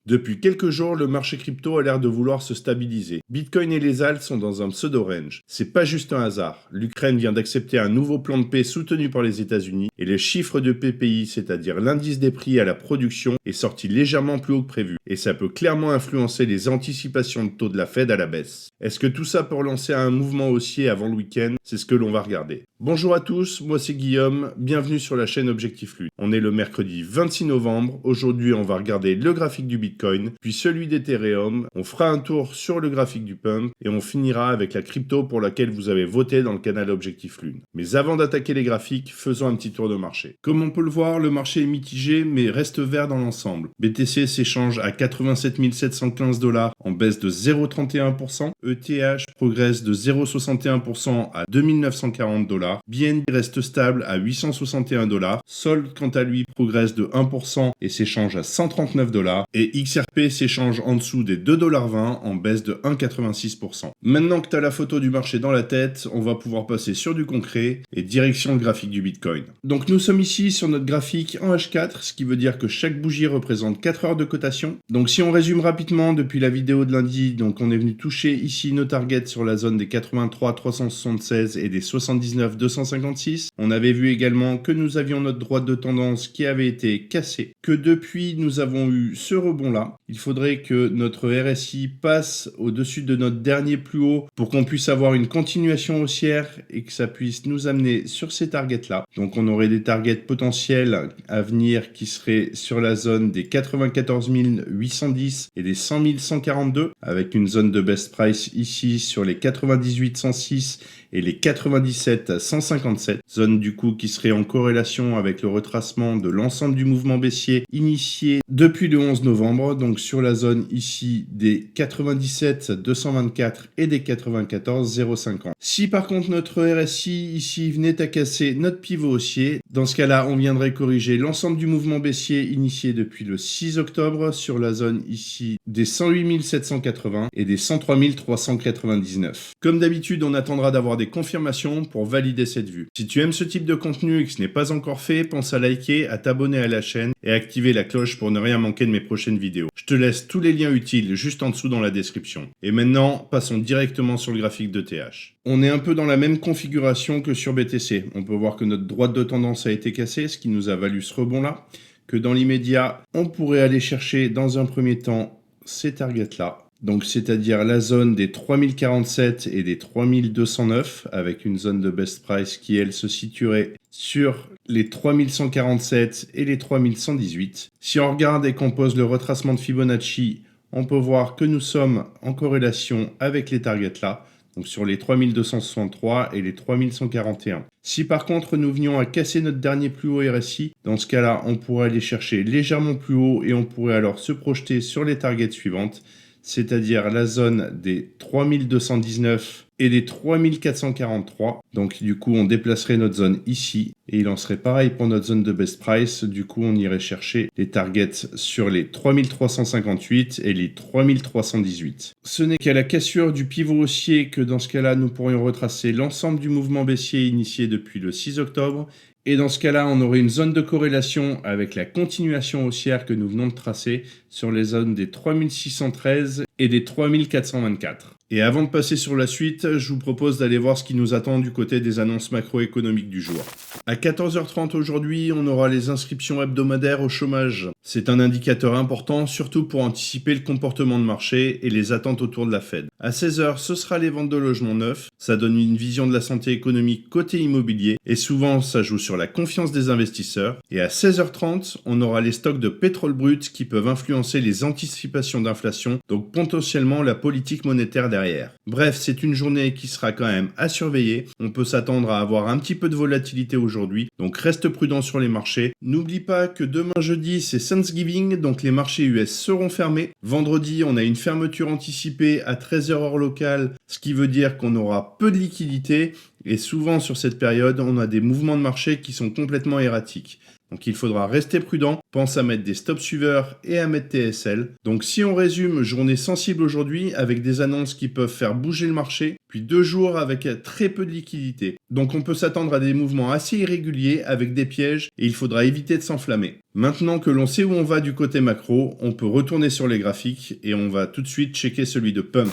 Depuis quelques jours, le marché crypto a l'air de vouloir se stabiliser. Bitcoin et les altcoins sont dans un pseudo-range. C'est pas juste un hasard. L'Ukraine vient d'accepter un nouveau plan de paix soutenu par les États-Unis et les chiffres de PPI, c'est-à-dire l'indice des prix à la production, est sorti légèrement plus haut que prévu. Et ça peut clairement influencer les anticipations de taux de la Fed à la baisse. Est-ce que tout ça peut relancer un mouvement haussier avant le week-end? C'est ce que l'on va regarder. Bonjour à tous, moi c'est Guillaume, bienvenue sur la chaîne Objectif Lune. On est le mercredi 26 novembre, aujourd'hui on va regarder le graphique du Bitcoin, puis celui d'Ethereum, on fera un tour sur le graphique du Pump, et on finira avec la crypto pour laquelle vous avez voté dans le canal Objectif Lune. Mais avant d'attaquer les graphiques, faisons un petit tour de marché. Comme on peut le voir, le marché est mitigé, mais reste vert dans l'ensemble. BTC s'échange à 87 715 $, en baisse de 0,31%, ETH progresse de 0,61% à 2940 $, BNB reste stable à 861 $, Sol quant à lui progresse de 1% et s'échange à 139 $, et XRP s'échange en dessous des 2,20 $ en baisse de 1,86%. Maintenant que tu as la photo du marché dans la tête, on va pouvoir passer sur du concret et direction le graphique du Bitcoin. Donc nous sommes ici sur notre graphique en H4, ce qui veut dire que chaque bougie représente 4 heures de cotation. Donc si on résume rapidement depuis la vidéo de lundi, donc on est venu toucher ici nos targets sur la zone des 83 376 et des 79 256. On avait vu également que nous avions notre droite de tendance qui avait été cassée, que depuis nous avons eu ce rebond là. Il faudrait que notre RSI passe au-dessus de notre dernier plus haut pour qu'on puisse avoir une continuation haussière et que ça puisse nous amener sur ces targets là. Donc on aurait des targets potentiels à venir qui seraient sur la zone des 94 810 et des 100 142 avec une zone de best price ici sur les 98 106 et les 97 157, zone du coup qui serait en corrélation avec le retracement de l'ensemble du mouvement baissier initié depuis le 11 novembre, donc sur la zone ici des 97 224 et des 94 050. Si par contre notre RSI ici venait à casser notre pivot haussier, dans ce cas-là on viendrait corriger l'ensemble du mouvement baissier initié depuis le 6 octobre sur la zone ici des 108 780 et des 103 399. Comme d'habitude, on attendra d'avoir des confirmations pour valider cette vue. Si tu aimes ce type de contenu et que ce n'est pas encore fait, pense à liker, à t'abonner à la chaîne et à activer la cloche pour ne rien manquer de mes prochaines vidéos. Je te laisse tous les liens utiles juste en dessous dans la description. Et maintenant, passons directement sur le graphique de TH. On est un peu dans la même configuration que sur BTC. On peut voir que notre droite de tendance a été cassée, ce qui nous a valu ce rebond-là. Que dans l'immédiat, on pourrait aller chercher dans un premier temps ces targets-là. Donc c'est-à-dire la zone des 3047 et des 3209 avec une zone de best price qui elle se situerait sur les 3147 et les 3118. Si on regarde et qu'on pose le retracement de Fibonacci, on peut voir que nous sommes en corrélation avec les targets là. Donc sur les 3263 et les 3141. Si par contre nous venions à casser notre dernier plus haut RSI, dans ce cas-là, on pourrait aller chercher légèrement plus haut et on pourrait alors se projeter sur les targets suivantes, c'est-à-dire la zone des 3219 et des 3443. Donc du coup, on déplacerait notre zone ici et il en serait pareil pour notre zone de best price. Du coup, on irait chercher les targets sur les 3358 et les 3318. Ce n'est qu'à la cassure du pivot haussier que dans ce cas-là, nous pourrions retracer l'ensemble du mouvement baissier initié depuis le 6 octobre. Et dans ce cas-là, on aurait une zone de corrélation avec la continuation haussière que nous venons de tracer sur les zones des 3613 et des 3424. Et avant de passer sur la suite, je vous propose d'aller voir ce qui nous attend du côté des annonces macroéconomiques du jour. À 14h30 aujourd'hui, on aura les inscriptions hebdomadaires au chômage. C'est un indicateur important, surtout pour anticiper le comportement de marché et les attentes autour de la Fed. À 16h, ce sera les ventes de logements neufs. Ça donne une vision de la santé économique côté immobilier et souvent ça joue sur la confiance des investisseurs. Et à 16h30, on aura les stocks de pétrole brut qui peuvent influencer les anticipations d'inflation, donc potentiellement la politique monétaire derrière. Bref, c'est une journée qui sera quand même à surveiller. On peut s'attendre à avoir un petit peu de volatilité aujourd'hui, donc reste prudent sur les marchés. N'oublie pas que demain jeudi, c'est Thanksgiving, donc les marchés US seront fermés. Vendredi, on a une fermeture anticipée à 13h heure locale, ce qui veut dire qu'on aura peu de liquidités. Et souvent sur cette période, on a des mouvements de marché qui sont complètement erratiques. Donc il faudra rester prudent, pense à mettre des stop suiveurs et à mettre TSL. Donc si on résume, journée sensible aujourd'hui avec des annonces qui peuvent faire bouger le marché, puis 2 jours avec très peu de liquidité. Donc on peut s'attendre à des mouvements assez irréguliers avec des pièges et il faudra éviter de s'enflammer. Maintenant que l'on sait où on va du côté macro, on peut retourner sur les graphiques et on va tout de suite checker celui de Pump.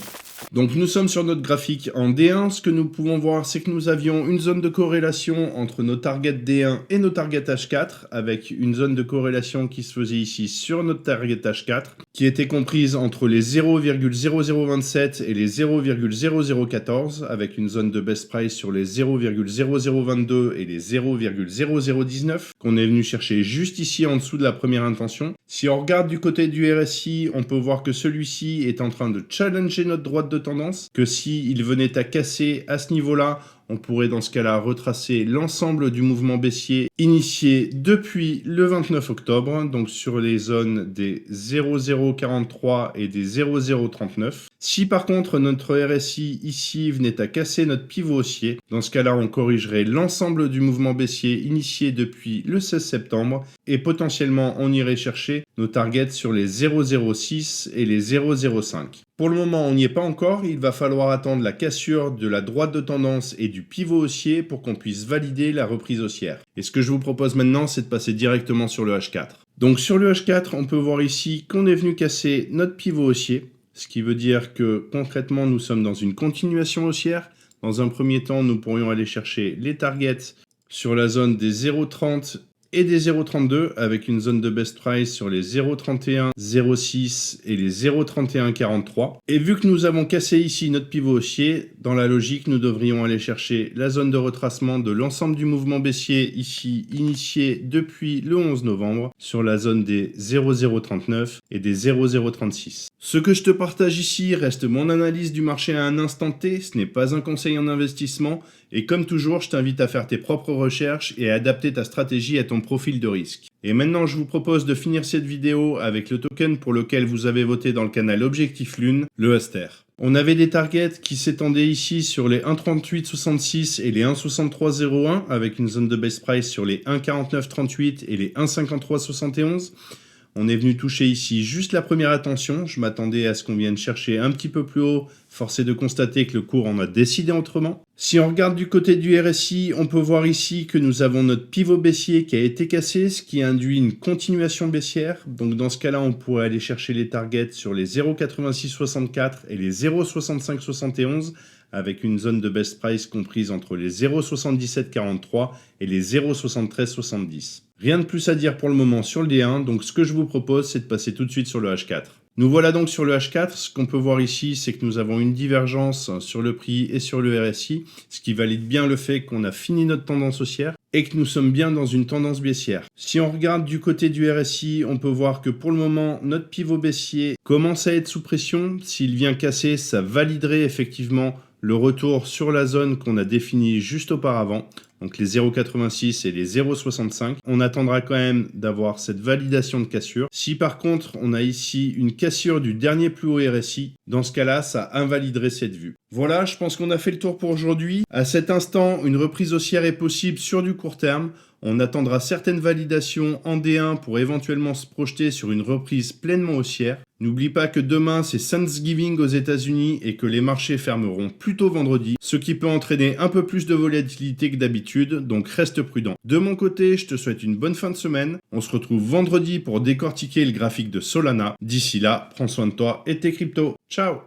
Donc nous sommes sur notre graphique en D1, ce que nous pouvons voir c'est que nous avions une zone de corrélation entre nos targets D1 et nos targets H4, avec une zone de corrélation qui se faisait ici sur notre target H4, qui était comprise entre les 0,0027 et les 0,0014, avec une zone de best price sur les 0,0022 et les 0,0019, qu'on est venu chercher juste ici en dessous de la première intention. Si on regarde du côté du RSI, on peut voir que celui-ci est en train de challenger notre droite de tendance, que s'il venait à casser à ce niveau-là, on pourrait dans ce cas-là retracer l'ensemble du mouvement baissier initié depuis le 29 octobre, donc sur les zones des 0,043 et des 0,039. Si par contre notre RSI ici venait à casser notre pivot haussier, dans ce cas-là on corrigerait l'ensemble du mouvement baissier initié depuis le 16 septembre et potentiellement on irait chercher nos targets sur les 0,06 et les 0,05. Pour le moment, on n'y est pas encore, il va falloir attendre la cassure de la droite de tendance et du pivot haussier pour qu'on puisse valider la reprise haussière. Et ce que je vous propose maintenant, c'est de passer directement sur le H4. Donc sur le H4, on peut voir ici qu'on est venu casser notre pivot haussier, ce qui veut dire que concrètement, nous sommes dans une continuation haussière. Dans un premier temps, nous pourrions aller chercher les targets sur la zone des 0,30 et des 0,32 avec une zone de best price sur les 0,31, 0,6 et les 0,31, 43. Et vu que nous avons cassé ici notre pivot haussier, dans la logique, nous devrions aller chercher la zone de retracement de l'ensemble du mouvement baissier ici initié depuis le 11 novembre sur la zone des 0,039 et des 0,036. Ce que je te partage ici reste mon analyse du marché à un instant T, ce n'est pas un conseil en investissement et comme toujours, je t'invite à faire tes propres recherches et à adapter ta stratégie à ton profil de risque. Et maintenant, je vous propose de finir cette vidéo avec le token pour lequel vous avez voté dans le canal Objectif Lune, le Aster. On avait des targets qui s'étendaient ici sur les 1,3866 et les 1,6301 avec une zone de best price sur les 1,4938 et les 1,5371. On est venu toucher ici juste la première attention. Je m'attendais à ce qu'on vienne chercher un petit peu plus haut. Force est de constater que le cours en a décidé autrement. Si on regarde du côté du RSI, on peut voir ici que nous avons notre pivot baissier qui a été cassé, ce qui induit une continuation baissière. Donc dans ce cas-là, on pourrait aller chercher les targets sur les 0,8664 et les 0,6571 avec une zone de best price comprise entre les 0,7743 et les 0,7370. Rien de plus à dire pour le moment sur le D1, donc ce que je vous propose, c'est de passer tout de suite sur le H4. Nous voilà donc sur le H4, ce qu'on peut voir ici, c'est que nous avons une divergence sur le prix et sur le RSI, ce qui valide bien le fait qu'on a fini notre tendance haussière et que nous sommes bien dans une tendance baissière. Si on regarde du côté du RSI, on peut voir que pour le moment, notre pivot baissier commence à être sous pression. S'il vient casser, ça validerait effectivement le retour sur la zone qu'on a définie juste auparavant, donc les 0,86 et les 0,65. On attendra quand même d'avoir cette validation de cassure. Si par contre on a ici une cassure du dernier plus haut RSI, dans ce cas-là, ça invaliderait cette vue. Voilà, je pense qu'on a fait le tour pour aujourd'hui. À cet instant, une reprise haussière est possible sur du court terme. On attendra certaines validations en D1 pour éventuellement se projeter sur une reprise pleinement haussière. N'oublie pas que demain, c'est Thanksgiving aux États-Unis et que les marchés fermeront plus tôt vendredi, ce qui peut entraîner un peu plus de volatilité que d'habitude, donc reste prudent. De mon côté, je te souhaite une bonne fin de semaine. On se retrouve vendredi pour décortiquer le graphique de Solana. D'ici là, prends soin de toi et tes cryptos. Ciao!